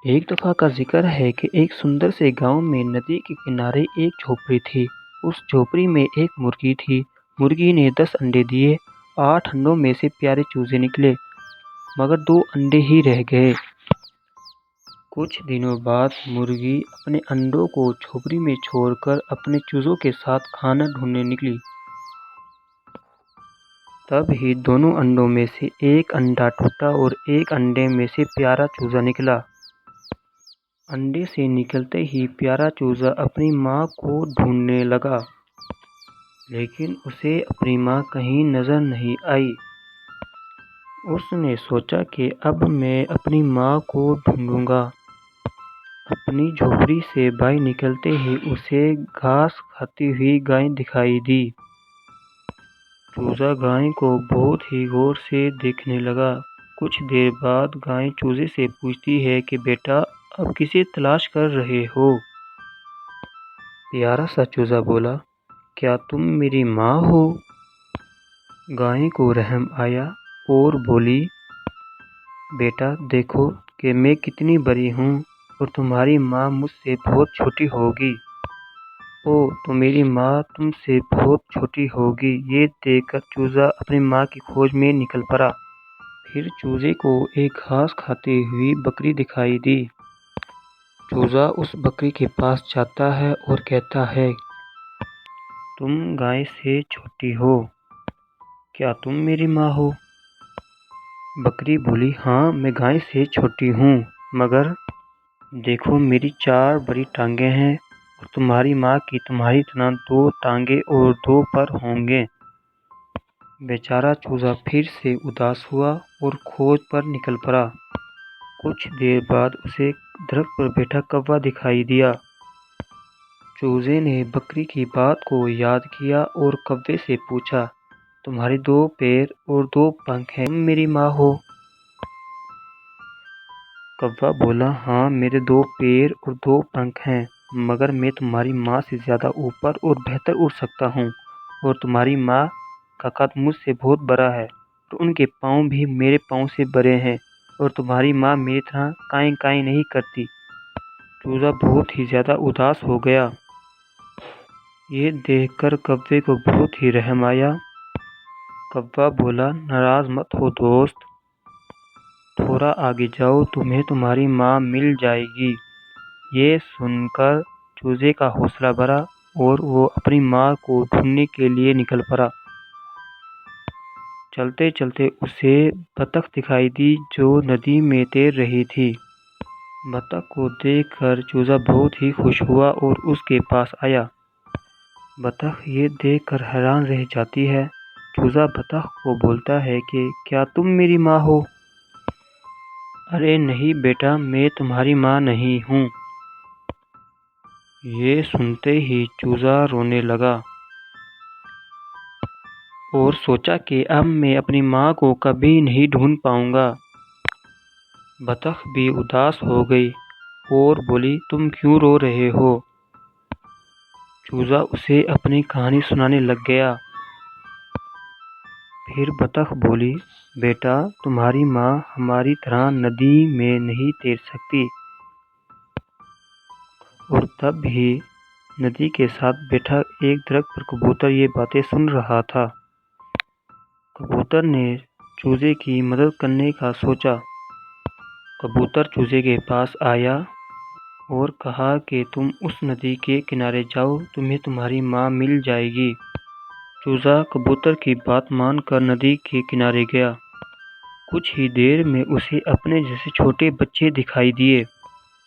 ایک دفعہ کا ذکر ہے کہ ایک سندر سے گاؤں میں ندی کے کنارے ایک جھوپڑی تھی۔ اس جھوپڑی میں ایک مرغی تھی۔ مرغی نے 10 انڈے دیے۔ 8 انڈوں میں سے پیارے چوزے نکلے، مگر 2 انڈے ہی رہ گئے۔ کچھ دنوں بعد مرغی اپنے انڈوں کو جھوپڑی میں چھوڑ کر اپنے چوزوں کے ساتھ کھانا ڈھونڈنے نکلی۔ تب ہی دونوں انڈوں میں سے ایک انڈا ٹوٹا اور ایک انڈے میں سے پیارا چوزا نکلا۔ انڈے سے نکلتے ہی پیارا چوزا اپنی ماں کو ڈھونڈنے لگا، لیکن اسے اپنی ماں کہیں نظر نہیں آئی۔ اس نے سوچا کہ اب میں اپنی ماں کو ڈھونڈوں گا۔ اپنی جھوپڑی سے باہر نکلتے ہی اسے گھاس کھاتی ہوئی گائے دکھائی دی۔ چوزا گائے کو بہت ہی غور سے دیکھنے لگا۔ کچھ دیر بعد گائے چوزے سے پوچھتی ہے کہ بیٹا، اب کسے تلاش کر رہے ہو؟ پیارا سا چوزا بولا، کیا تم میری ماں ہو؟ گائے کو رحم آیا اور بولی، بیٹا دیکھو کہ میں کتنی بڑی ہوں اور تمہاری ماں مجھ سے بہت چھوٹی ہوگی۔ اوہ، تو میری ماں تم سے بہت چھوٹی ہوگی۔ یہ دیکھ کر چوزا اپنی ماں کی کھوج میں نکل پڑا۔ پھر چوزے کو ایک گھاس کھاتی ہوئی بکری دکھائی دی۔ چوزا اس بکری کے پاس جاتا ہے اور کہتا ہے، تم گائے سے چھوٹی ہو، کیا تم میری ماں ہو؟ بکری بولی، ہاں میں گائے سے چھوٹی ہوں، مگر دیکھو میری 4 بڑی ٹانگیں ہیں اور تمہاری ماں کی تمہاری طرح 2 ٹانگیں اور 2 پر ہوں گے۔ بیچارہ چوزا پھر سے اداس ہوا اور کھوج پر نکل پڑا۔ کچھ دیر بعد اسے درخت پر بیٹھا کوا دکھائی دیا۔ چوزے نے بکری کی بات کو یاد کیا اور کوے سے پوچھا، تمہارے 2 پیر اور 2 پنکھ ہیں، تم میری ماں ہو؟ کوا بولا، ہاں میرے 2 پیر اور 2 پنکھ ہیں، مگر میں تمہاری ماں سے زیادہ اوپر اور بہتر اڑ سکتا ہوں، اور تمہاری ماں کا قد مجھ سے بہت بڑا ہے اور ان کے پاؤں بھی میرے پاؤں سے بڑے ہیں، اور تمہاری ماں میری طرح کائیں کائیں نہیں کرتی۔ چوزا بہت ہی زیادہ اداس ہو گیا۔ یہ دیکھ کر کوے کو بہت ہی رحم آیا۔ کوا بولا، ناراض مت ہو دوست، تھوڑا آگے جاؤ تمہیں تمہاری ماں مل جائے گی۔ یہ سن کر چوزے کا حوصلہ بڑھا اور وہ اپنی ماں کو ڈھونڈنے کے لیے نکل پڑا۔ چلتے چلتے اسے بطخ دکھائی دی جو ندی میں تیر رہی تھی۔ بطخ کو دیکھ کر چوزا بہت ہی خوش ہوا اور اس کے پاس آیا۔ بطخ یہ دیکھ کر حیران رہ جاتی ہے۔ چوزا بطخ کو بولتا ہے کہ کیا تم میری ماں ہو؟ ارے نہیں بیٹا، میں تمہاری ماں نہیں ہوں۔ یہ سنتے ہی چوزا رونے لگا اور سوچا کہ اب میں اپنی ماں کو کبھی نہیں ڈھونڈ پاؤں گا۔ بطخ بھی اداس ہو گئی اور بولی، تم کیوں رو رہے ہو؟ چوزا اسے اپنی کہانی سنانے لگ گیا۔ پھر بطخ بولی، بیٹا تمہاری ماں ہماری طرح ندی میں نہیں تیر سکتی۔ اور تب ہی ندی کے ساتھ بیٹھا ایک درخت پر کبوتر یہ باتیں سن رہا تھا۔ کبوتر نے چوزے کی مدد کرنے کا سوچا۔ کبوتر چوزے کے پاس آیا اور کہا کہ تم اس ندی کے کنارے جاؤ، تمہیں تمہاری ماں مل جائے گی۔ چوزا کبوتر کی بات مان کر ندی کے کنارے گیا۔ کچھ ہی دیر میں اسے اپنے جیسے چھوٹے بچے دکھائی دیے۔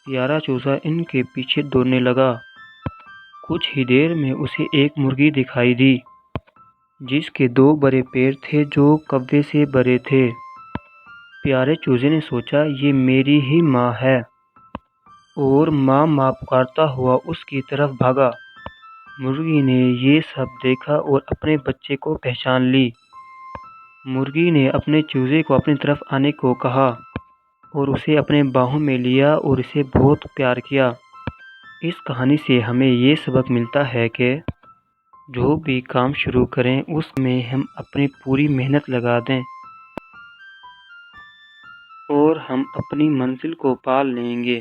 پیارا چوزا ان کے پیچھے دوڑنے لگا۔ کچھ ہی دیر میں اسے ایک مرغی دکھائی دی جس کے 2 بڑے پیر تھے جو کوے سے بڑے تھے۔ پیارے چوزے نے سوچا یہ میری ہی ماں ہے، اور ماں ماں پکارتا ہوا اس کی طرف بھاگا۔ مرغی نے یہ سب دیکھا اور اپنے بچے کو پہچان لی۔ مرغی نے اپنے چوزے کو اپنی طرف آنے کو کہا اور اسے اپنے باہوں میں لیا اور اسے بہت پیار کیا۔ اس کہانی سے ہمیں یہ سبق ملتا ہے کہ جو بھی کام شروع کریں اس میں ہم اپنی پوری محنت لگا دیں۔ اور ہم اپنی منزل کو پا لیں گے۔